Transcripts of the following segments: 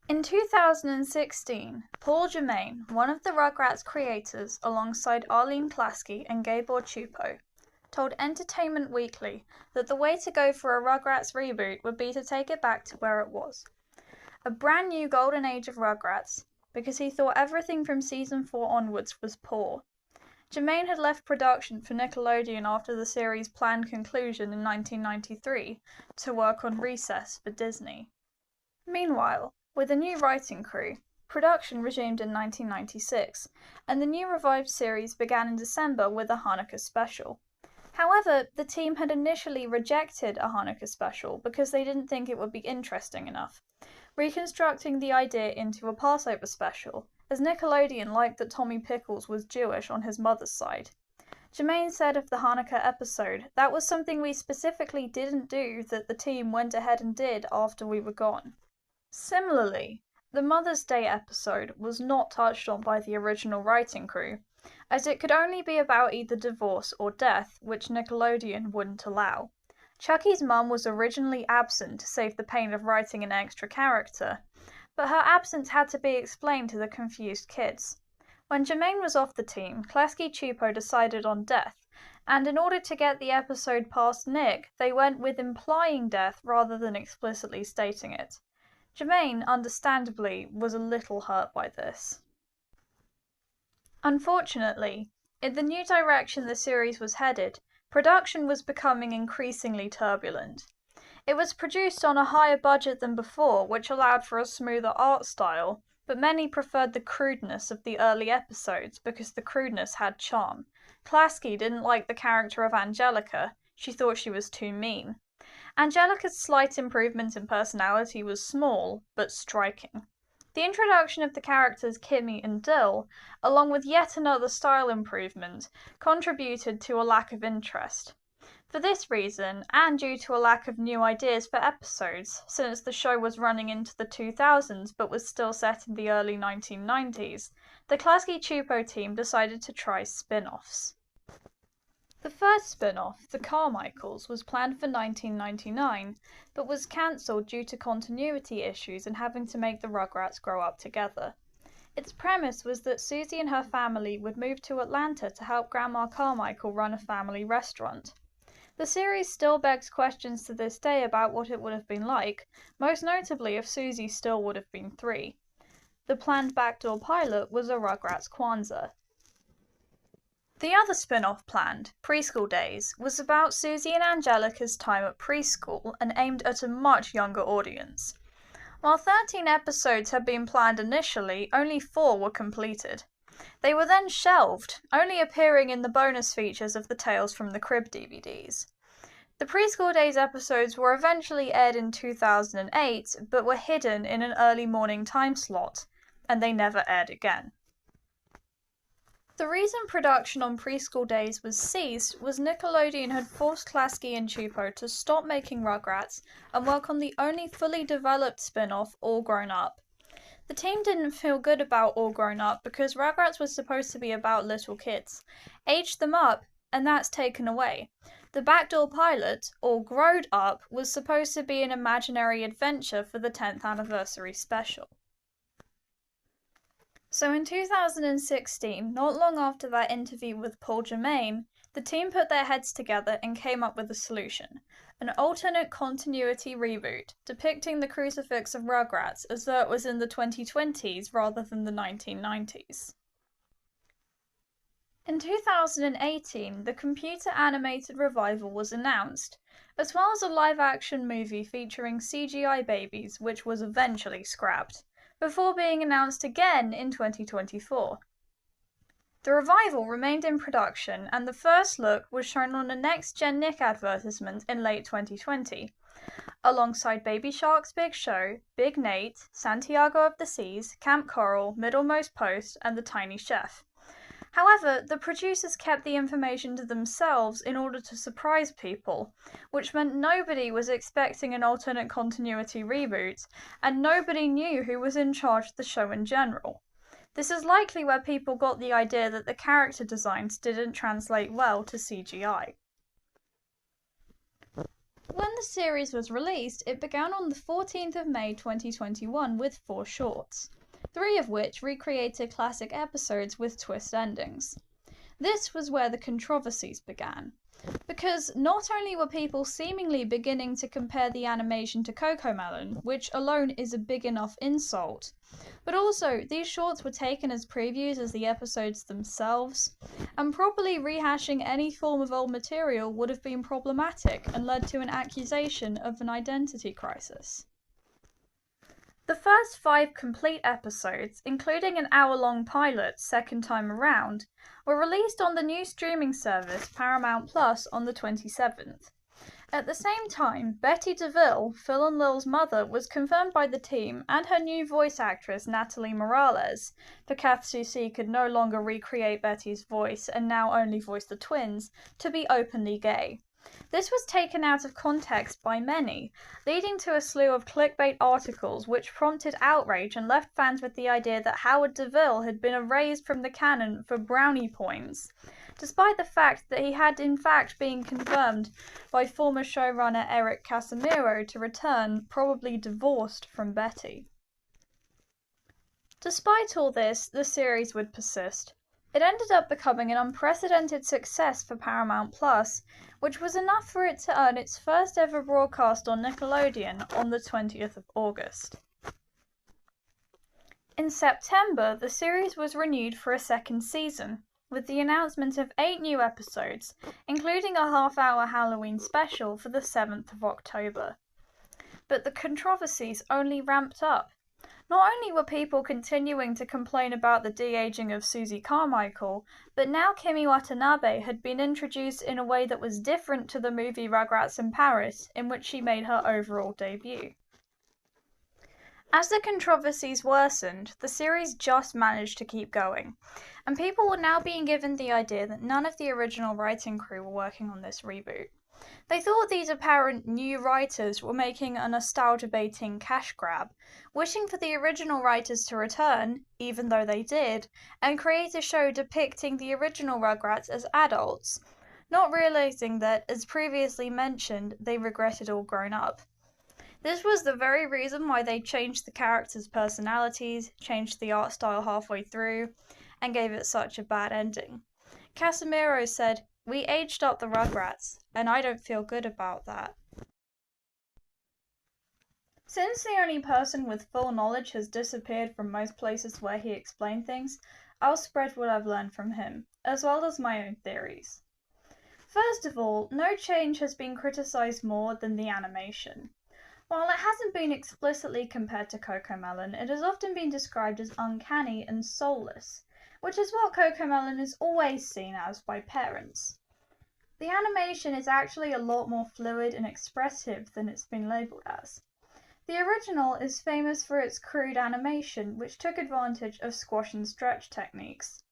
In 2016, Paul Germain, one of the Rugrats creators alongside Arlene Klasky and Gabor Chupo, told Entertainment Weekly that the way to go for a Rugrats reboot would be to take it back to where it was. A brand new golden age of Rugrats, because he thought everything from season 4 onwards was poor. Germain had left production for Nickelodeon after the series' planned conclusion in 1993 to work on Recess for Disney. Meanwhile, with a new writing crew, production resumed in 1996, and the new revived series began in December with a Hanukkah special. However, the team had initially rejected a Hanukkah special because they didn't think it would be interesting enough, reconstructing the idea into a Passover special, as Nickelodeon liked that Tommy Pickles was Jewish on his mother's side. Germain said of the Hanukkah episode, "That was something we specifically didn't do that the team went ahead and did after we were gone." Similarly, the Mother's Day episode was not touched on by the original writing crew, as it could only be about either divorce or death, which Nickelodeon wouldn't allow. Chucky's mum was originally absent to save the pain of writing an extra character, but her absence had to be explained to the confused kids. When Germain was off the team, Klasky Chupo decided on death, and in order to get the episode past Nick, they went with implying death rather than explicitly stating it. Germain, understandably, was a little hurt by this. Unfortunately, in the new direction the series was headed, production was becoming increasingly turbulent. It was produced on a higher budget than before, which allowed for a smoother art style, but many preferred the crudeness of the early episodes because the crudeness had charm. Klasky didn't like the character of Angelica, she thought she was too mean. Angelica's slight improvement in personality was small, but striking. The introduction of the characters Kimmy and Dill, along with yet another style improvement, contributed to a lack of interest. For this reason, and due to a lack of new ideas for episodes, since the show was running into the 2000s but was still set in the early 1990s, the Klasky Chupo team decided to try spin-offs. The first spin-off, The Carmichaels, was planned for 1999, but was cancelled due to continuity issues and having to make the Rugrats grow up together. Its premise was that Susie and her family would move to Atlanta to help Grandma Carmichael run a family restaurant. The series still begs questions to this day about what it would have been like, most notably if Susie still would have been 3. The planned backdoor pilot was a Rugrats Kwanzaa. The other spin-off planned, Preschool Days, was about Susie and Angelica's time at preschool and aimed at a much younger audience. While 13 episodes had been planned initially, only 4 were completed. They were then shelved, only appearing in the bonus features of the Tales from the Crib DVDs. The Preschool Days episodes were eventually aired in 2008, but were hidden in an early morning time slot, and they never aired again. The reason production on Preschool Days was ceased was Nickelodeon had forced Klasky and Chupo to stop making Rugrats and work on the only fully developed spin-off, All Grown Up. The team didn't feel good about All Grown Up because Rugrats was supposed to be about little kids. Age them up, and that's taken away. The backdoor pilot, All Growed Up, was supposed to be an imaginary adventure for the 10th anniversary special. So in 2016, not long after that interview with Paul Germain, the team put their heads together and came up with a solution. An alternate continuity reboot, depicting the crucifix of Rugrats as though it was in the 2020s rather than the 1990s. In 2018, the computer-animated revival was announced, as well as a live-action movie featuring CGI babies, which was eventually scrapped, before being announced again in 2024. The revival remained in production, and the first look was shown on a Next Gen Nick advertisement in late 2020, alongside Baby Shark's Big Show, Big Nate, Santiago of the Seas, Camp Coral, Middlemost Post, and The Tiny Chef. However, the producers kept the information to themselves in order to surprise people, which meant nobody was expecting an alternate continuity reboot, and nobody knew who was in charge of the show in general. This is likely where people got the idea that the character designs didn't translate well to CGI. When the series was released, it began on the 14th of May 2021 with 4 shorts, 3 of which recreated classic episodes with twist endings. This was where the controversies began, because not only were people seemingly beginning to compare the animation to Cocomelon, which alone is a big enough insult, but also these shorts were taken as previews as the episodes themselves, and properly rehashing any form of old material would have been problematic and led to an accusation of an identity crisis. The first 5 complete episodes, including an hour-long pilot second time around, were released on the new streaming service Paramount Plus on the 27th. At the same time, Betty DeVille, Phil and Lil's mother, was confirmed by the team and her new voice actress Natalie Morales, because Susie could no longer recreate Betty's voice and now only voice the twins, to be openly gay. This was taken out of context by many, leading to a slew of clickbait articles which prompted outrage and left fans with the idea that Howard DeVille had been erased from the canon for brownie points, despite the fact that he had in fact been confirmed by former showrunner Eric Casimiro to return, probably divorced from Betty. Despite all this, the series would persist. It ended up becoming an unprecedented success for Paramount Plus, which was enough for it to earn its first ever broadcast on Nickelodeon on the 20th of August. In September, the series was renewed for a second season, with the announcement of 8 new episodes, including a half-hour Halloween special for the 7th of October. But the controversies only ramped up. Not only were people continuing to complain about the de-aging of Susie Carmichael, but now Kimmy Watanabe had been introduced in a way that was different to the movie Rugrats in Paris, in which she made her overall debut. As the controversies worsened, the series just managed to keep going, and people were now being given the idea that none of the original writing crew were working on this reboot. They thought these apparent new writers were making a nostalgia-baiting cash grab, wishing for the original writers to return, even though they did, and create a show depicting the original Rugrats as adults, not realizing that, as previously mentioned, they regretted all grown up. This was the very reason why they changed the characters' personalities, changed the art style halfway through, and gave it such a bad ending. Casimiro said, "We aged up the Rugrats, and I don't feel good about that." Since the only person with full knowledge has disappeared from most places where he explained things, I'll spread what I've learned from him, as well as my own theories. First of all, no change has been criticised more than the animation. While it hasn't been explicitly compared to Cocomelon, it has often been described as uncanny and soulless, which is what Cocomelon is always seen as by parents. The animation is actually a lot more fluid and expressive than it's been labelled as. The original is famous for its crude animation, which took advantage of squash and stretch techniques.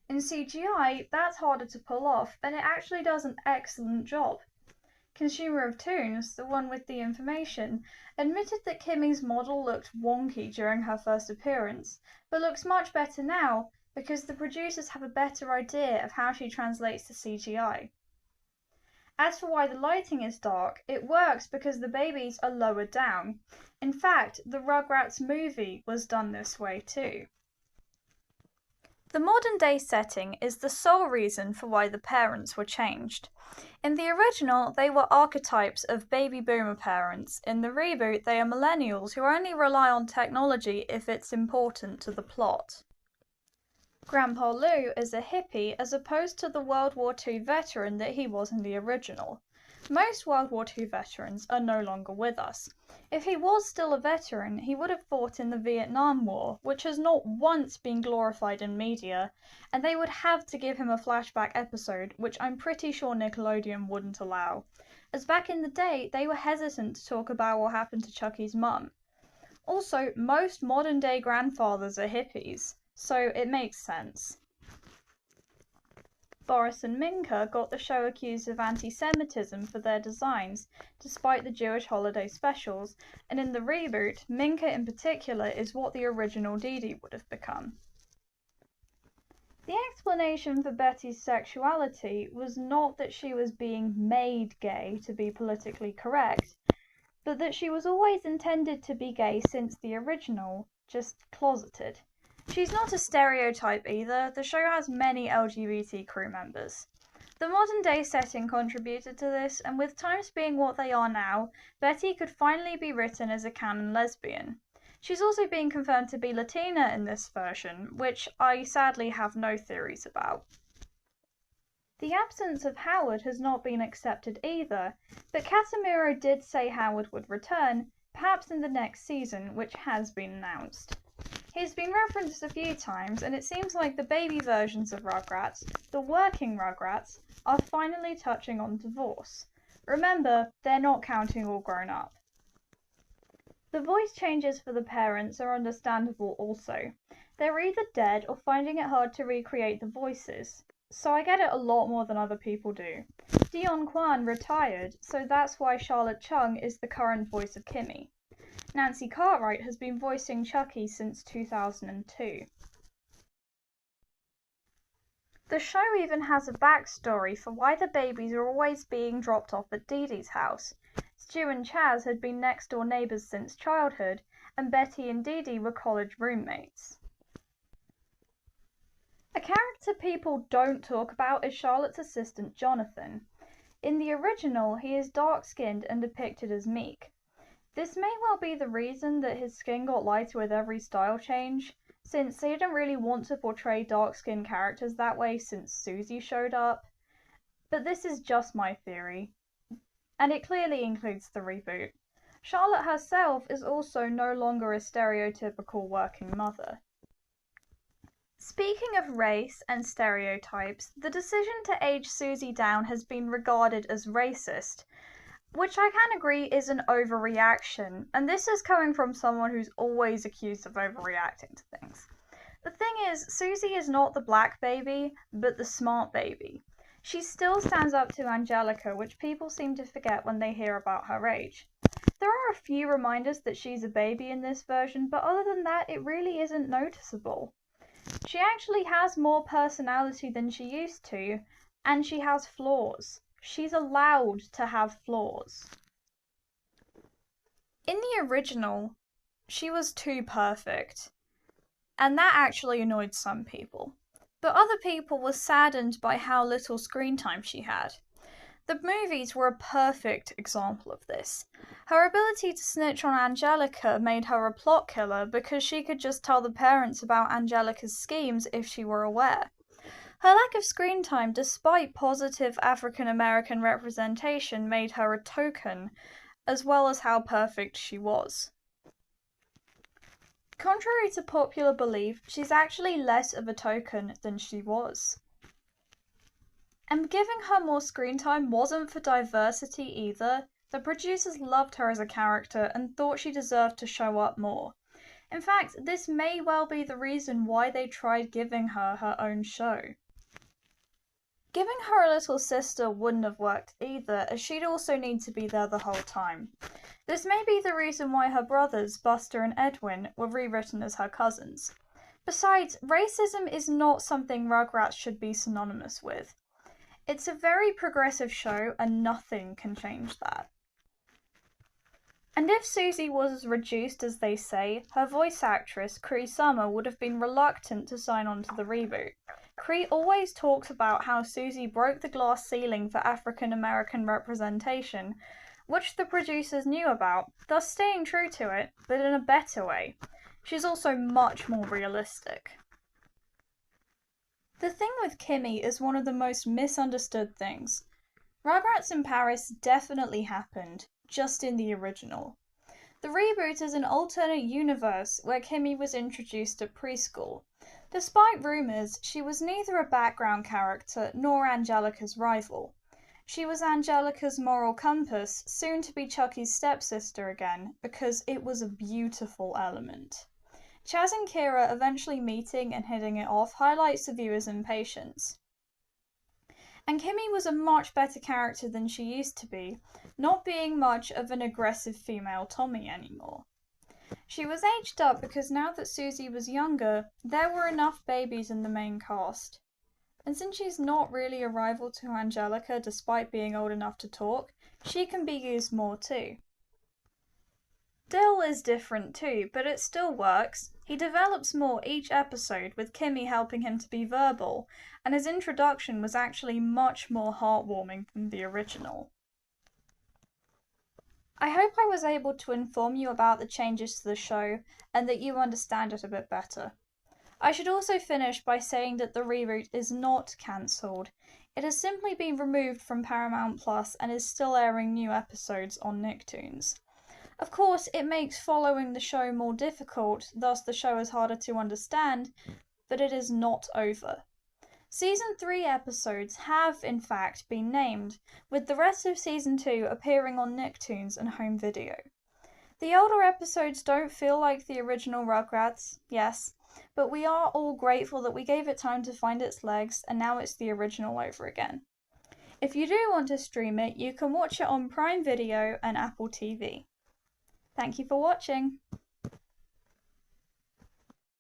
In CGI, that's harder to pull off, and it actually does an excellent job. Consumer of Toons, the one with the information, admitted that Kimmy's model looked wonky during her first appearance, but looks much better now because the producers have a better idea of how she translates to CGI. As for why the lighting is dark, it works because the babies are lower down. In fact, the Rugrats movie was done this way too. The modern day setting is the sole reason for why the parents were changed. In the original, they were archetypes of baby boomer parents. In the reboot, they are millennials who only rely on technology if it's important to the plot. Grandpa Lou is a hippie as opposed to the World War II veteran that he was in the original. Most World War II veterans are no longer with us. If he was still a veteran, he would have fought in the Vietnam War, which has not once been glorified in media, and they would have to give him a flashback episode, which I'm pretty sure Nickelodeon wouldn't allow, as back in the day they were hesitant to talk about what happened to Chucky's mum. Also, most modern day grandfathers are hippies, so it makes sense. Boris and Minka got the show accused of anti-Semitism for their designs, despite the Jewish holiday specials, and in the reboot, Minka in particular is what the original Dee Dee would have become. The explanation for Betty's sexuality was not that she was being made gay to be politically correct, but that she was always intended to be gay since the original, just closeted. She's not a stereotype either. The show has many LGBT crew members. The modern day setting contributed to this, and with times being what they are now, Betty could finally be written as a canon lesbian. She's also being confirmed to be Latina in this version, which I sadly have no theories about. The absence of Howard has not been accepted either, but Casemiro did say Howard would return, perhaps in the next season, which has been announced. He's been referenced a few times, and it seems like the baby versions of Rugrats, the working Rugrats, are finally touching on divorce. Remember, they're not counting all grown up. The voice changes for the parents are understandable also. They're either dead or finding it hard to recreate the voices, so I get it a lot more than other people do. Dion Kwan retired, so that's why Charlotte Chung is the current voice of Kimmy. Nancy Cartwright has been voicing Chucky since 2002. The show even has a backstory for why the babies are always being dropped off at Dee Dee's house. Stu and Chaz had been next door neighbours since childhood, and Betty and Dee Dee were college roommates. A character people don't talk about is Charlotte's assistant Jonathan. In the original, he is dark-skinned and depicted as meek. This may well be the reason that his skin got lighter with every style change, since they didn't really want to portray dark-skinned characters that way since Susie showed up. But this is just my theory, and it clearly includes the reboot. Charlotte herself is also no longer a stereotypical working mother. Speaking of race and stereotypes, the decision to age Susie down has been regarded as racist, which I can agree is an overreaction, and this is coming from someone who's always accused of overreacting to things. The thing is, Susie is not the black baby, but the smart baby. She still stands up to Angelica, which people seem to forget when they hear about her age. There are a few reminders that she's a baby in this version, but other than that, it really isn't noticeable. She actually has more personality than she used to, and she has flaws. She's allowed to have flaws. In the original, she was too perfect, and that actually annoyed some people. But other people were saddened by how little screen time she had. The movies were a perfect example of this. Her ability to snitch on Angelica made her a plot killer because she could just tell the parents about Angelica's schemes if she were aware. Her lack of screen time, despite positive African American representation, made her a token, as well as how perfect she was. Contrary to popular belief, she's actually less of a token than she was. And giving her more screen time wasn't for diversity either. The producers loved her as a character and thought she deserved to show up more. In fact, this may well be the reason why they tried giving her her own show. Giving her a little sister wouldn't have worked either, as she'd also need to be there the whole time. This may be the reason why her brothers, Buster and Edwin, were rewritten as her cousins. Besides, racism is not something Rugrats should be synonymous with. It's a very progressive show, and nothing can change that. And if Susie was as reduced as they say, her voice actress, Cree Summer, would have been reluctant to sign on to the reboot. Cree always talks about how Susie broke the glass ceiling for African American representation, which the producers knew about, thus staying true to it, but in a better way. She's also much more realistic. The thing with Kimmy is one of the most misunderstood things. Rugrats in Paris definitely happened, just in the original. The reboot is an alternate universe where Kimmy was introduced at preschool. Despite rumours, she was neither a background character nor Angelica's rival. She was Angelica's moral compass, soon to be Chucky's stepsister again, because it was a beautiful element. Chaz and Kira eventually meeting and hitting it off highlights the viewer's impatience. And Kimmy was a much better character than she used to be, not being much of an aggressive female Tommy anymore. She was aged up because now that Susie was younger, there were enough babies in the main cast. And since she's not really a rival to Angelica despite being old enough to talk, she can be used more too. Dill is different too, but it still works. He develops more each episode, with Kimmy helping him to be verbal, and his introduction was actually much more heartwarming than the original. I hope I was able to inform you about the changes to the show and that you understand it a bit better. I should also finish by saying that the reboot is not cancelled. It has simply been removed from Paramount Plus and is still airing new episodes on Nicktoons. Of course, it makes following the show more difficult, thus the show is harder to understand, but it is not over. Season 3 episodes have, in fact, been named, with the rest of Season 2 appearing on Nicktoons and home video. The older episodes don't feel like the original Rugrats, yes, but we are all grateful that we gave it time to find its legs and now it's the original over again. If you do want to stream it, you can watch it on Prime Video and Apple TV. Thank you for watching.